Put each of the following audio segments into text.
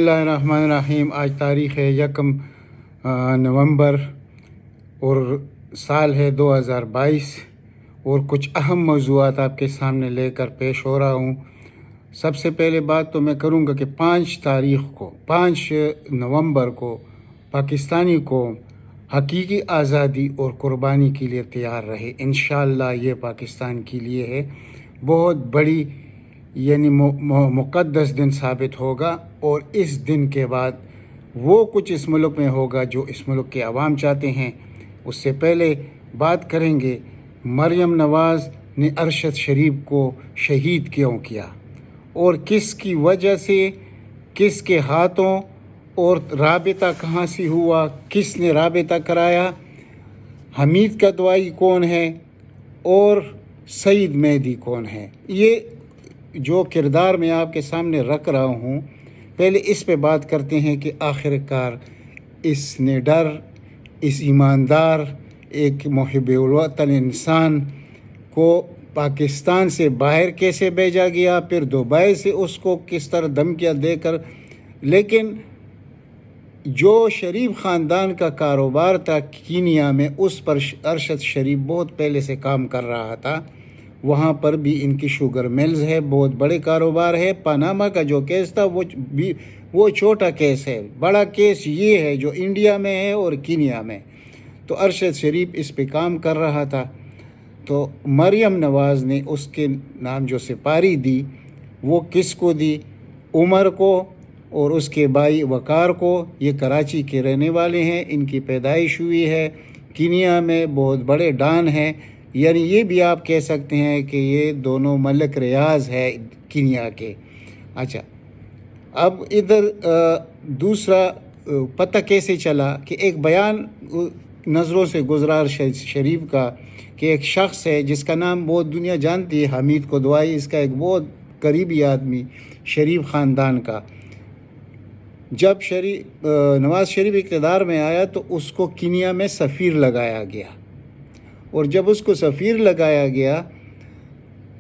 اللہ الرحمن الرحیم۔ آج تاریخ ہے 1 نومبر اور سال ہے 2022 اور کچھ اہم موضوعات آپ کے سامنے لے کر پیش ہو رہا ہوں۔ سب سے پہلے بات تو میں کروں گا کہ 5 نومبر کو پاکستانی قوم حقیقی آزادی اور قربانی کے لیے تیار رہے۔ انشاءاللہ یہ پاکستان کے لیے ہے بہت بڑی مقدس دن ثابت ہوگا، اور اس دن کے بعد وہ کچھ اس ملک میں ہوگا جو اس ملک کے عوام چاہتے ہیں۔ اس سے پہلے بات کریں گے مریم نواز نے ارشد شریف کو شہید کیوں کیا اور کس کی وجہ سے، کس کے ہاتھوں، اور رابطہ کہاں سے ہوا، کس نے رابطہ کرایا، حمید کدوائی کون ہے اور سعید مہدی کون ہے۔ یہ جو کردار میں آپ کے سامنے رکھ رہا ہوں، پہلے اس پہ بات کرتے ہیں کہ آخر کار اس نڈر، اس ایماندار، ایک محب الوطن انسان کو پاکستان سے باہر کیسے بھیجا گیا، پھر دبئی سے اس کو کس طرح دھمکیاں دے کر۔ لیکن جو شریف خاندان کا کاروبار تھا کینیا میں، اس پر ارشد شریف بہت پہلے سے کام کر رہا تھا۔ وہاں پر بھی ان کی شوگر ملز ہے، بہت بڑے کاروبار ہے۔ پاناما کا جو کیس تھا وہ چھوٹا کیس ہے، بڑا کیس یہ ہے جو انڈیا میں ہے اور کینیا میں۔ تو ارشد شریف اس پہ کام کر رہا تھا، تو مریم نواز نے اس کے نام جو سپاری دی وہ کس کو دی؟ عمر کو اور اس کے بھائی وقار کو۔ یہ کراچی کے رہنے والے ہیں، ان کی پیدائش ہوئی ہے کینیا میں، بہت بڑے ڈان ہیں، یعنی یہ بھی آپ کہہ سکتے ہیں کہ یہ دونوں ملک ریاض ہے کینیا کے۔ اچھا، اب ادھر دوسرا پتہ کیسے چلا کہ ایک بیان نظروں سے گزرا شریف کا کہ ایک شخص ہے جس کا نام بہت دنیا جانتی ہے، حمید کدوائی، اس کا ایک بہت قریبی آدمی شریف خاندان کا۔ جب نواز شریف اقتدار میں آیا تو اس کو کینیا میں سفیر لگایا گیا، اور جب اس کو سفیر لگایا گیا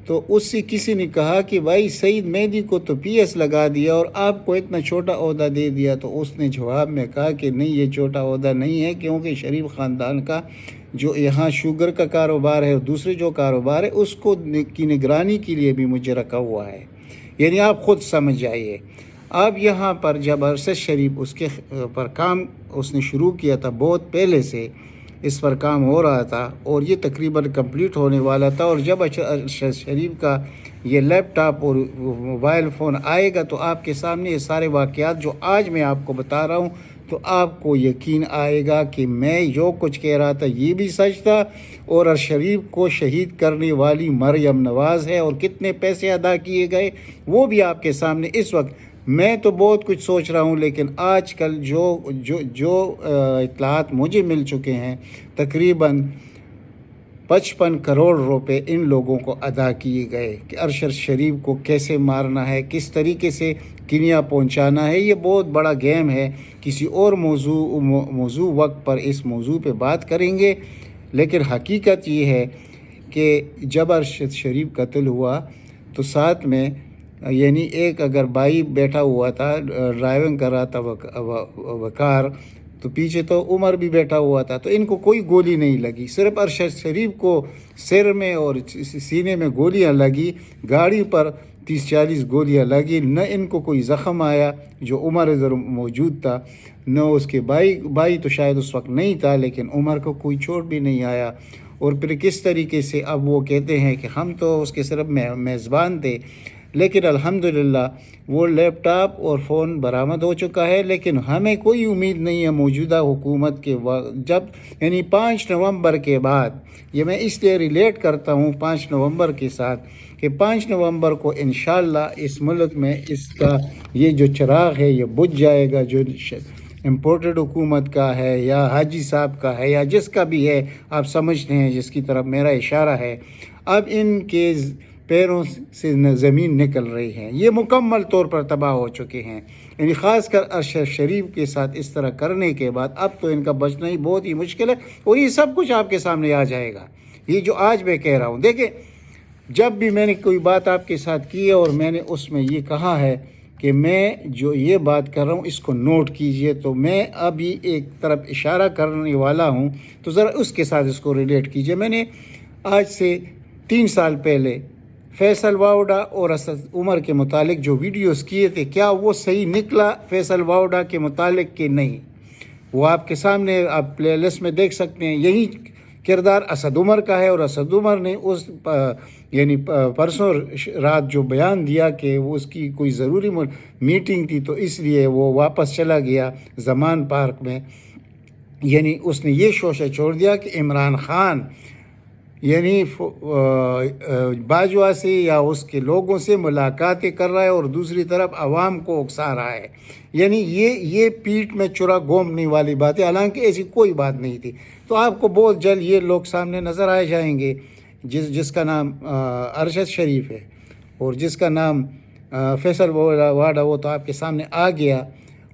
تو اس سے کسی نے کہا کہ بھائی سعید مہدی کو تو پی ایس لگا دیا اور آپ کو اتنا چھوٹا عہدہ دے دیا۔ تو اس نے جواب میں کہا کہ نہیں، یہ چھوٹا عہدہ نہیں ہے، کیونکہ شریف خاندان کا جو یہاں شوگر کا کاروبار ہے اور دوسرے جو کاروبار ہے اس کو کی نگرانی کے لیے بھی مجھے رکھا ہوا ہے۔ یعنی آپ خود سمجھ جائیے۔ اب یہاں پر جب ارشد شریف اس کے پر کام اس نے شروع کیا تھا، بہت پہلے سے اس پر کام ہو رہا تھا اور یہ تقریباً کمپلیٹ ہونے والا تھا، اور جب ارشد شریف کا یہ لیپ ٹاپ اور موبائل فون آئے گا تو آپ کے سامنے یہ سارے واقعات جو آج میں آپ کو بتا رہا ہوں، تو آپ کو یقین آئے گا کہ میں جو کچھ کہہ رہا تھا یہ بھی سچ تھا، اور ارشد شریف کو شہید کرنے والی مریم نواز ہے، اور کتنے پیسے ادا کیے گئے وہ بھی آپ کے سامنے اس وقت۔ میں تو بہت کچھ سوچ رہا ہوں، لیکن آج کل جو اطلاعات مجھے مل چکے ہیں، تقریباً 55 کروڑ روپے ان لوگوں کو ادا کیے گئے کہ ارشد شریف کو کیسے مارنا ہے، کس طریقے سے کینیا پہنچانا ہے۔ یہ بہت بڑا گیم ہے، کسی اور موضوع وقت پر اس موضوع پہ بات کریں گے۔ لیکن حقیقت یہ ہے کہ جب ارشد شریف قتل ہوا تو ساتھ میں یعنی ایک اگر بھائی بیٹھا ہوا تھا، ڈرائیونگ کر رہا تھا وقار، تو پیچھے تو عمر بھی بیٹھا ہوا تھا، تو ان کو کوئی گولی نہیں لگی، صرف ارشد شریف کو سر میں اور سینے میں گولیاں لگی، گاڑی پر 30-40 گولیاں لگی، نہ ان کو کوئی زخم آیا جو عمر ادھر موجود تھا، نہ اس کے بھائی تو شاید اس وقت نہیں تھا، لیکن عمر کو کوئی چوٹ بھی نہیں آیا۔ اور پھر کس طریقے سے اب وہ کہتے ہیں کہ ہم تو اس کے صرف میزبان تھے، لیکن الحمدللہ وہ لیپ ٹاپ اور فون برآمد ہو چکا ہے۔ لیکن ہمیں کوئی امید نہیں ہے موجودہ حکومت کے جب یعنی 5 نومبر کے بعد، یہ میں اس لیے ریلیٹ کرتا ہوں 5 نومبر کے ساتھ کہ 5 نومبر کو انشاءاللہ اس ملک میں اس کا یہ جو چراغ ہے یہ بجھ جائے گا، جو امپورٹڈ حکومت کا ہے یا حاجی صاحب کا ہے یا جس کا بھی ہے، آپ سمجھتے ہیں جس کی طرف میرا اشارہ ہے۔ اب ان کے پیروں سے زمین نکل رہی ہے، یہ مکمل طور پر تباہ ہو چکے ہیں، یعنی خاص کر ارشد شریف کے ساتھ اس طرح کرنے کے بعد اب تو ان کا بچنا ہی بہت ہی مشکل ہے، اور یہ سب کچھ آپ کے سامنے آ جائے گا، یہ جو آج میں کہہ رہا ہوں۔ دیکھیں، جب بھی میں نے کوئی بات آپ کے ساتھ کی ہے اور میں نے اس میں یہ کہا ہے کہ میں جو یہ بات کر رہا ہوں اس کو نوٹ کیجئے. تو میں ابھی ایک طرف اشارہ کرنے والا ہوں تو ذرا اس کے ساتھ اس کو ریلیٹ کیجئے. میں نے آج سے 3 سال پہلے فیصل واؤڈا اور اسد عمر کے متعلق جو ویڈیوز کیے تھے، کیا وہ صحیح نکلا فیصل واؤڈا کے متعلق کہ نہیں؟ وہ آپ کے سامنے آپ پلے لسٹ میں دیکھ سکتے ہیں. یہی کردار اسد عمر کا ہے، اور اسد عمر نے اس یعنی پرسوں رات جو بیان دیا کہ وہ اس کی کوئی ضروری میٹنگ تھی تو اس لیے وہ واپس چلا گیا زمان پارک میں. یعنی اس نے یہ شوشہ چھوڑ دیا کہ عمران خان یعنی باجوہ سے یا اس کے لوگوں سے ملاقاتیں کر رہا ہے اور دوسری طرف عوام کو اکسا رہا ہے. یعنی یہ پیٹھ میں چرا گھومنے والی بات ہے، حالانکہ ایسی کوئی بات نہیں تھی. تو آپ کو بہت جلد یہ لوگ سامنے نظر آ جائیں گے، جس کا نام ارشد شریف ہے اور جس کا نام فیصل واڈا، وہ تو آپ کے سامنے آ گیا.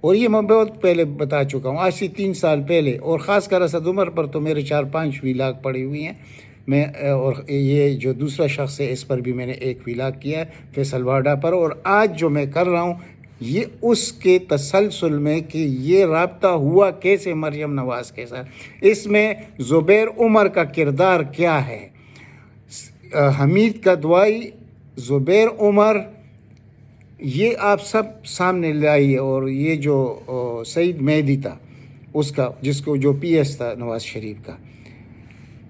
اور یہ میں بہت پہلے بتا چکا ہوں، آج سے 3 سال پہلے. اور خاص کر اسد عمر پر تو میرے 4-5 ویلاگ پڑی ہوئی ہیں. میں اور یہ جو دوسرا شخص ہے اس پر بھی میں نے ایک ویلاگ کیا ہے فیصل واڈا پر. اور آج جو میں کر رہا ہوں یہ اس کے تسلسل میں کہ یہ رابطہ ہوا کیسے مریم نواز کے ساتھ، اس میں زبیر عمر کا کردار کیا ہے. حمید کدوائی، زبیر عمر، یہ آپ سب سامنے لائیے. اور یہ جو سعید مہدی تھا اس کا، جس کو جو پی ایس تھا نواز شریف کا،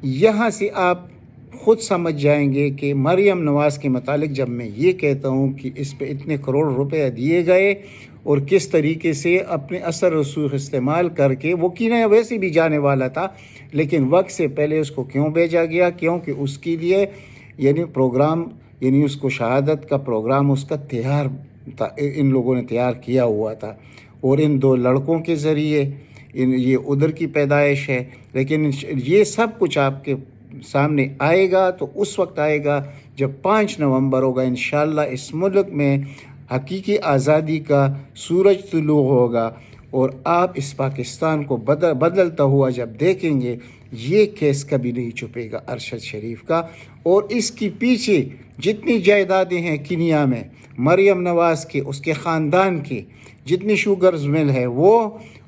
یہاں سے آپ خود سمجھ جائیں گے کہ مریم نواز کے متعلق جب میں یہ کہتا ہوں کہ اس پہ اتنے کروڑ روپے دیے گئے اور کس طریقے سے اپنے اثر رسوخ استعمال کر کے، وہ کینہ ویسے بھی جانے والا تھا لیکن وقت سے پہلے اس کو کیوں بھیجا گیا؟ کیونکہ اس کے لیے یعنی پروگرام، یعنی اس کو شہادت کا پروگرام اس کا تیار تھا، ان لوگوں نے تیار کیا ہوا تھا. اور ان 2 لڑکوں کے ذریعے یہ ادھر کی پیدائش ہے. لیکن یہ سب کچھ آپ کے سامنے آئے گا تو اس وقت آئے گا جب 5 نومبر ہوگا انشاءاللہ. اس ملک میں حقیقی آزادی کا سورج طلوع ہوگا اور آپ اس پاکستان کو بدلتا ہوا جب دیکھیں گے. یہ کیس کبھی نہیں چھپے گا ارشد شریف کا. اور اس کی پیچھے جتنی جائیدادیں ہیں کنیا میں مریم نواز کے، اس کے خاندان کی جتنی شوگرز مل ہے وہ،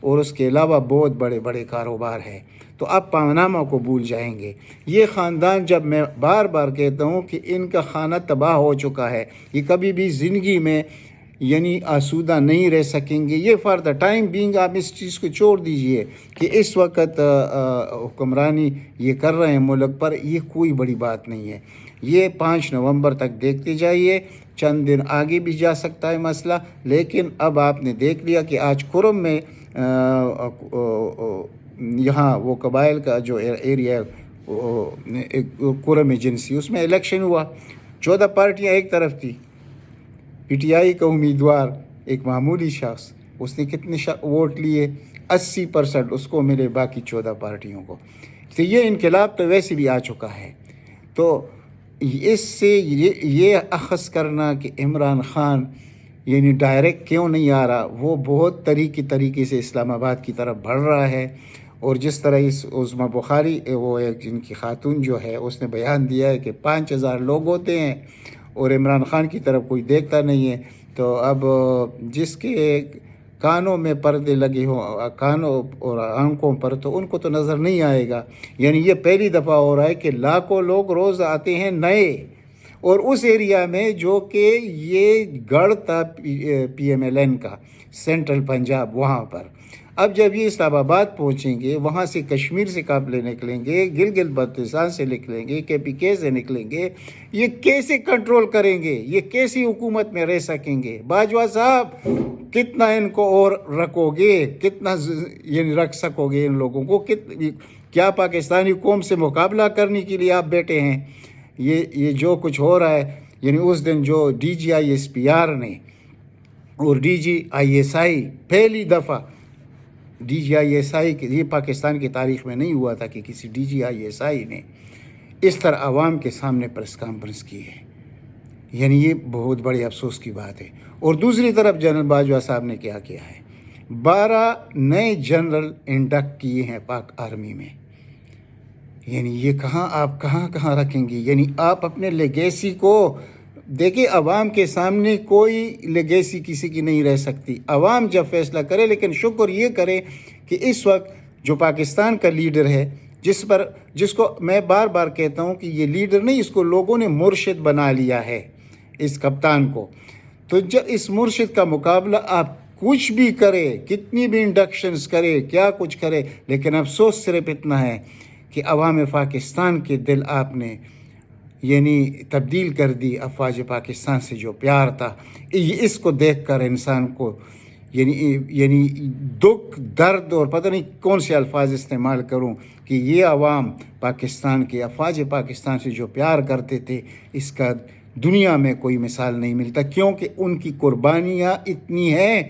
اور اس کے علاوہ بہت بڑے بڑے کاروبار ہیں. تو آپ پاناما کو بھول جائیں گے. یہ خاندان، جب میں بار بار کہتا ہوں کہ ان کا خانہ تباہ ہو چکا ہے، یہ کبھی بھی زندگی میں یعنی آسودہ نہیں رہ سکیں گے. یہ فار دا ٹائم بینگ آپ اس چیز کو چھوڑ دیجئے کہ اس وقت حکمرانی یہ کر رہے ہیں ملک پر، یہ کوئی بڑی بات نہیں ہے. یہ 5 نومبر تک دیکھتے جائیے، چند دن آگے بھی جا سکتا ہے مسئلہ. لیکن اب آپ نے دیکھ لیا کہ آج کرم میں یہاں وہ قبائل کا جو ایریا ہے کرم ایجنسی، اس میں الیکشن ہوا. 14 پارٹیاں ایک طرف تھی. پی ٹی آئی کا امیدوار ایک معمولی شخص، اس نے کتنے ووٹ لیے؟ 80% اس کو ملے، باقی 14 پارٹیوں کو. تو یہ انقلاب تو ویسے بھی آ چکا ہے. تو اس سے یہ اخذ کرنا کہ عمران خان یعنی ڈائریکٹ کیوں نہیں آ رہا، وہ بہت طریقے سے اسلام آباد کی طرف بڑھ رہا ہے. اور جس طرح اس عظمیٰ بخاری، وہ ایک جن کی خاتون جو ہے، اس نے بیان دیا ہے کہ 5000 لوگ ہوتے ہیں اور عمران خان کی طرف کوئی دیکھتا نہیں ہے. تو اب جس کے کانوں میں پردے لگے ہوں، کانوں اور آنکھوں پر، تو ان کو تو نظر نہیں آئے گا. یعنی یہ پہلی دفعہ ہو رہا ہے کہ لاکھوں لوگ روز آتے ہیں نئے، اور اس ایریا میں جو کہ یہ گڑھ تھا پی ایم ایل این کا، سینٹرل پنجاب، وہاں پر. اب جب یہ اسلام آباد پہنچیں گے، وہاں سے کشمیر سے قافلے نکلیں گے، گلگت بلتستان سے نکلیں گے، کے پی کے سے نکلیں گے. یہ کیسے کنٹرول کریں گے؟ یہ کیسی حکومت میں رہ سکیں گے؟ باجوہ صاحب، کتنا ان کو اور رکھو گے؟ کتنا یعنی رکھ سکو گے ان لوگوں کو؟ کیا پاکستانی قوم سے مقابلہ کرنے کے لیے آپ بیٹھے ہیں؟ یہ جو کچھ ہو رہا ہے، یعنی اس دن جو D G I S P R نے اور D G I S I, پہلی دفعہ D G I S I کے، یہ پاکستان کی تاریخ میں نہیں ہوا تھا کہ کسی D G I S I نے اس طرح عوام کے سامنے پریس کانفرنس کی ہے. یعنی یہ بہت بڑے افسوس کی بات ہے. اور دوسری طرف جنرل باجوہ صاحب نے کیا کیا ہے؟ 12 نئے جنرل انڈکٹ کیے ہیں پاک آرمی میں. یعنی یہ آپ کہاں رکھیں گے؟ یعنی آپ اپنے لیگیسی کو دیکھیے عوام کے سامنے کوئی لیگیسی کسی کی نہیں رہ سکتی، عوام جب فیصلہ کرے، لیکن شکر یہ کرے کہ اس وقت جو پاکستان کا لیڈر ہے، جس کو میں بار بار کہتا ہوں کہ یہ لیڈر نہیں، اس کو لوگوں نے مرشد بنا لیا ہے، اس کپتان کو۔ تو جب اس مرشد کا مقابلہ آپ کچھ بھی کرے، کتنی بھی انڈکشنز کرے، کیا کچھ کرے، لیکن افسوس صرف اتنا ہے کہ عوام پاکستان کے دل آپ نے تبدیل کر دی۔ افواج پاکستان سے جو پیار تھا، اس کو دیکھ کر انسان کو دکھ، درد اور پتہ نہیں کون سے الفاظ استعمال کروں کہ یہ عوام پاکستان کے افواج پاکستان سے جو پیار کرتے تھے، اس کا دنیا میں کوئی مثال نہیں ملتا، کیونکہ ان کی قربانیاں اتنی ہیں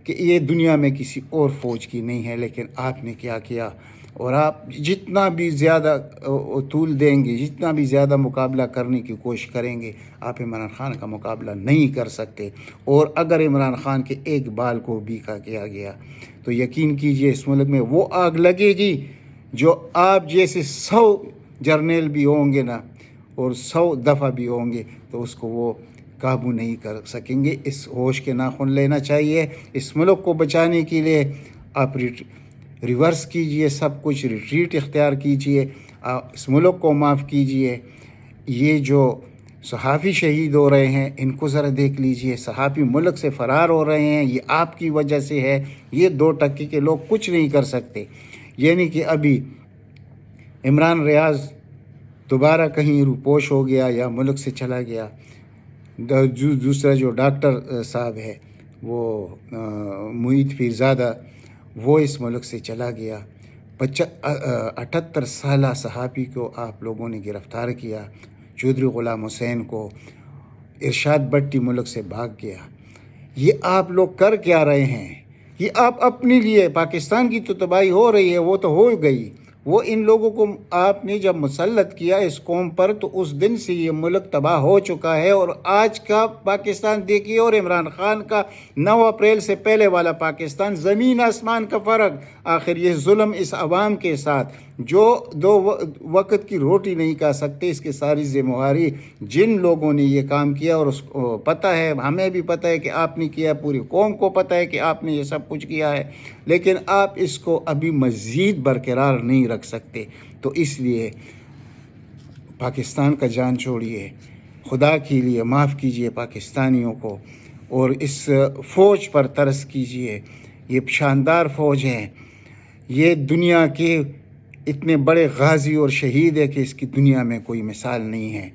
کہ یہ دنیا میں کسی اور فوج کی نہیں ہے۔ لیکن آپ نے کیا کیا، اور آپ جتنا بھی زیادہ طول دیں گے، جتنا بھی زیادہ مقابلہ کرنے کی کوشش کریں گے، آپ عمران خان کا مقابلہ نہیں کر سکتے۔ اور اگر عمران خان کے ایک بال کو بھی کیا گیا تو یقین کیجئے اس ملک میں وہ آگ لگے گی جو آپ جیسے 100 جرنیل بھی ہوں گے نا، اور 100 دفعہ بھی ہوں گے، تو اس کو وہ قابو نہیں کر سکیں گے۔ اس ہوش کے ناخن لینا چاہیے۔ اس ملک کو بچانے کے لیے آپ ریورس کیجئے، سب کچھ ریٹریٹ اختیار کیجئے، اس ملک کو معاف کیجئے۔ یہ جو صحافی شہید ہو رہے ہیں، ان کو ذرا دیکھ لیجئے، صحافی ملک سے فرار ہو رہے ہیں، یہ آپ کی وجہ سے ہے۔ یہ 2% کے لوگ کچھ نہیں کر سکتے۔ کہ ابھی عمران ریاض دوبارہ کہیں روپوش ہو گیا یا ملک سے چلا گیا، دوسرا جو ڈاکٹر صاحب ہے وہ معید پیرزادہ، وہ اس ملک سے چلا گیا۔ 78 سالہ صحافی کو آپ لوگوں نے گرفتار کیا، چودھری غلام حسین کو۔ ارشاد بٹی ملک سے بھاگ گیا۔ یہ آپ لوگ کر کیا رہے ہیں؟ یہ آپ اپنے لیے، پاکستان کی تو تباہی ہو رہی ہے، وہ تو ہو گئی۔ وہ ان لوگوں کو آپ نے جب مسلط کیا اس قوم پر، تو اس دن سے یہ ملک تباہ ہو چکا ہے۔ اور آج کا پاکستان دیکھیے اور عمران خان کا 9 اپریل سے پہلے والا پاکستان، زمین آسمان کا فرق۔ آخر یہ ظلم اس عوام کے ساتھ جو 2 وقت کی روٹی نہیں کھا سکتے، اس کی ساری ذمہ داری جن لوگوں نے یہ کام کیا، اور اس کو پتہ ہے، ہمیں بھی پتہ ہے کہ آپ نے کیا، پوری قوم کو پتہ ہے کہ آپ نے یہ سب کچھ کیا ہے، لیکن آپ اس کو ابھی مزید برقرار نہیں رکھ سکتے۔ تو اس لیے پاکستان کا جان چھوڑیے، خدا کے لیے معاف کیجئے پاکستانیوں کو، اور اس فوج پر ترس کیجئے۔ یہ شاندار فوج ہے، یہ دنیا کے اتنے بڑے غازی اور شہید ہے کہ اس کی دنیا میں کوئی مثال نہیں ہے،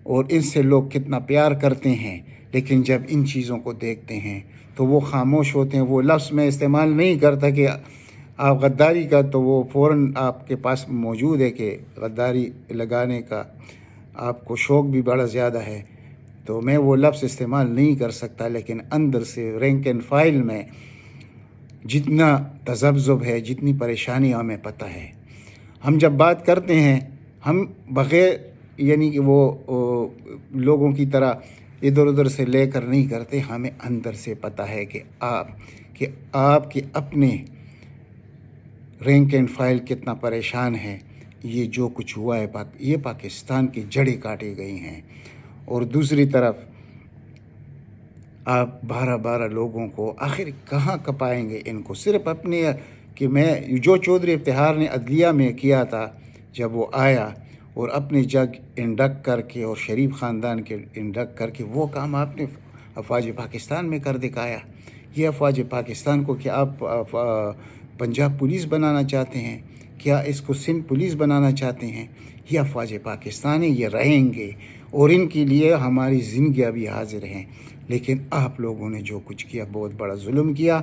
اور ان سے لوگ کتنا پیار کرتے ہیں۔ لیکن جب ان چیزوں کو دیکھتے ہیں تو وہ خاموش ہوتے ہیں۔ وہ لفظ میں استعمال نہیں کرتا کہ آپ غداری کا، تو وہ فوراً آپ کے پاس موجود ہے کہ غداری لگانے کا آپ کو شوق بھی بڑا زیادہ ہے، تو میں وہ لفظ استعمال نہیں کر سکتا۔ لیکن اندر سے رینک اینڈ فائل میں جتنا تذبذب ہے، جتنی پریشانی ہمیں پتہ ہے، ہم جب بات کرتے ہیں، ہم بغیر کہ وہ لوگوں کی طرح ادھر ادھر سے لے کر نہیں کرتے، ہمیں اندر سے پتہ ہے کہ آپ کے اپنے رینک اینڈ فائل کتنا پریشان ہے۔ یہ جو کچھ ہوا ہے، یہ پاکستان کی جڑیں کاٹی گئی ہیں۔ اور دوسری طرف آپ 12 لوگوں کو آخر کہاں کپائیں گے ان کو؟ صرف اپنے کہ میں جو چودھری افتخار نے عدلیہ میں کیا تھا، جب وہ آیا اور اپنے جگ انڈکٹ کر کے اور شریف خاندان کے انڈکٹ کر کے، وہ کام آپ نے افواج پاکستان میں کر دکھایا۔ یہ افواج پاکستان کو کیا آپ پنجاب پولیس بنانا چاہتے ہیں؟ کیا اس کو سندھ پولیس بنانا چاہتے ہیں؟ یہ افواج پاکستان ہیں، یہ رہیں گے، اور ان کے لیے ہماری زندگیاں بھی حاضر ہیں۔ لیکن آپ لوگوں نے جو کچھ کیا، بہت بڑا ظلم کیا۔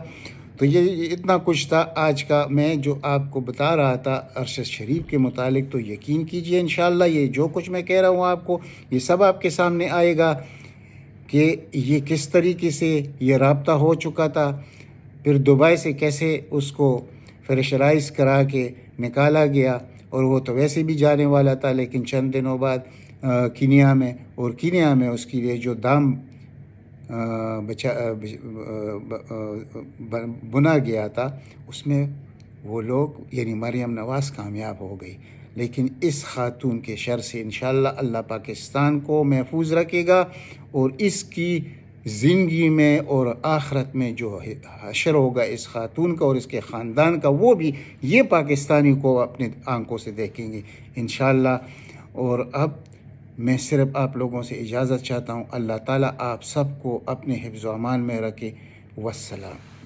تو یہ اتنا کچھ تھا آج کا میں جو آپ کو بتا رہا تھا ارشد شریف کے متعلق۔ تو یقین کیجئے انشاءاللہ یہ جو کچھ میں کہہ رہا ہوں آپ کو، یہ سب آپ کے سامنے آئے گا کہ یہ کس طریقے سے یہ رابطہ ہو چکا تھا، پھر دبئی سے کیسے اس کو پریشرائز کرا کے نکالا گیا، اور وہ تو ویسے بھی جانے والا تھا، لیکن چند دنوں بعد کینیا میں اس کے لیے جو دام بنا گیا تھا، اس میں وہ لوگ مریم نواز کامیاب ہو گئی۔ لیکن اس خاتون کے شر سے انشاءاللہ اللہ پاکستان کو محفوظ رکھے گا، اور اس کی زندگی میں اور آخرت میں جو حشر ہوگا اس خاتون کا اور اس کے خاندان کا، وہ بھی یہ پاکستانی کو اپنے آنکھوں سے دیکھیں گے انشاءاللہ۔ اور اب میں صرف آپ لوگوں سے اجازت چاہتا ہوں، اللہ تعالیٰ آپ سب کو اپنے حفظ و امان میں رکھے۔ والسلام۔